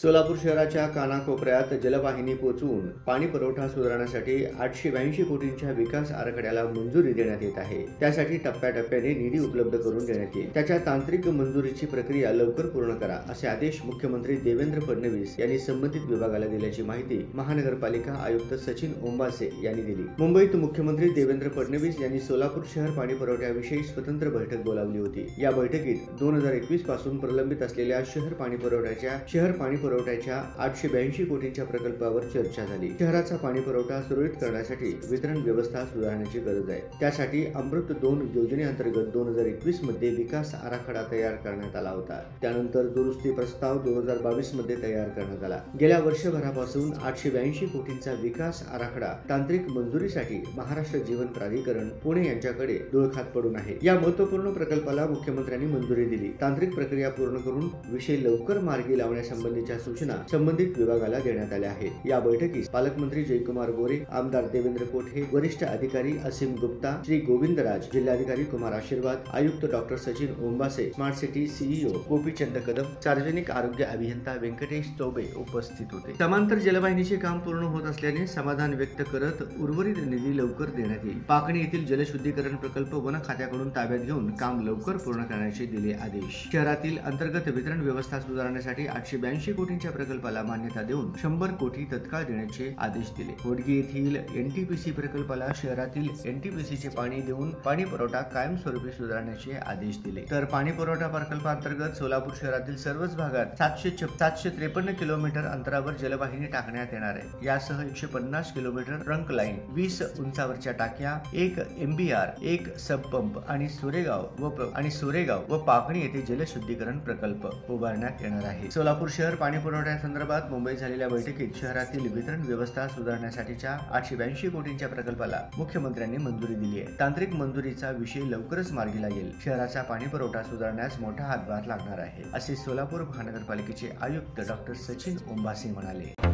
सोलापूर शहराच्या कानाकोपऱ्यात जलवाहिनी पोहोचवून पाणी पुरवठा सुधारण्यासाठी 882 कोटींच्या विकास आराखड्याला मंजुरी देण्यात येत आहे। त्यासाठी टप्प्याटप्प्याने निधी उपलब्ध करून देण्यात येईल। त्याच्या तांत्रिक मंजुरीची प्रक्रिया लवकर पूर्ण करा असे आदेश मुख्यमंत्री देवेंद्र फडणवीस यांनी संबंधित विभागाला दिल्याची माहिती महानगरपालिका आयुक्त सचिन ओंबासे यांनी दिली। मुंबईत मुख्यमंत्री देवेंद्र फडणवीस यांनी सोलापूर शहर पाणी पुरवठ्याविषयी स्वतंत्र बैठक बोलावली होती। या बैठकीत 2021 पासून प्रलंबित असलेल्या शहर पाणी पुरवठ्याच्या 882 कोटींच्या प्रकल्पावर चर्चा झाली। शहराचा पाणी पुरवठा सुरळीत करण्यासाठी वितरण व्यवस्था सुधारण्याची गरज आहे। त्यासाठी अमृत 2 योजनेअंतर्गत 2021 मध्ये विकास आराखडा तयार करण्यात आला होता। त्यानंतर दुरुस्ती प्रस्ताव 2022 मध्ये तयार करण्यात आला। गेल्या वर्षभरापासून 882 कोटींचा विकास आराखडा तांत्रिक मंजुरीसाठी महाराष्ट्र जीवन प्राधिकरण पुणे यांच्याकडे डोळखात पडून आहे। या महत्त्वपूर्ण प्रकल्पाला मुख्यमंत्र्यांनी मंजुरी दिली। तांत्रिक प्रक्रिया पूर्ण करून विषय लवकर मार्गी लावण्यासंबंधीच्या सूचना संबंधित विभागाला देण्यात आल्या आहेत। या बैठकीस पालकमंत्री जयकुमार गोरे, आमदार देवेंद्र कोठे, वरिष्ठ अधिकारी असीम गुप्ता, श्री गोविंदराज, जिल्हाधिकारी कुमार आशीर्वाद, आयुक्त doctor Sachin Ombase, smart city CEO Gopichand Kadam, सार्वजनिक आरोग्य अभियंता व्यंकटेश चौबे उपस्थित होते। समांतर जलवाहिनीचे काम पूर्ण होत असल्याने समाधान व्यक्त करत उर्वरित निधी लवकर देण्यात येईल। पाकणी येथील जलशुद्धीकरण प्रकल्प वन खात्याकडून ताब्यात घेऊन काम लवकर पूर्ण करण्याचे दिले आदेश। शहरातील अंतर्गत वितरण व्यवस्था सुधारण्यासाठी 882 कोटींच्या प्रकल्पाला मान्यता देऊन 100 कोटी तत्काळ देण्याचे आदेश दिले। होडगी येथील एनटीपीसी प्रकल्पाला शहरातील एनटीपीसीचे पाणी देऊन पाणी पुरवठा कायमस्वरूपी सुधारण्याचे आदेश दिले। तर पाणी पुरवठा प्रकल्पांतर्गत सोलापूर शहरातील सर्वच भागात 753 किलोमीटर अंतरावर जलवाहिनी टाकण्यात येणार आहे। यासह 150 किलोमीटर ट्रंक लाईन, 20 उंचावरच्या टाक्या, 1 MBR, 1 सबपंप आणि सोरेगाव व पाकणी येथे जलशुद्धीकरण प्रकल्प उभारण्यात येणार आहे। सोलापूर शहर पाणी पुरवठ्यासंदर्भात मुंबईत झालेल्या बैठकीत शहरातील वितरण व्यवस्था सुधारण्यासाठीच्या 882 कोटींच्या प्रकल्पाला मुख्यमंत्र्यांनी मंजुरी दिली आहे। तांत्रिक मंजुरीचा विषय लवकरच मार्गी लागेल। शहराचा पाणी पुरवठा सुधारण्यास मोठा हातभार लागणार आहे, असे सोलापूर महानगरपालिकेचे आयुक्त डॉक्टर सचिन ओंबासे म्हणाले।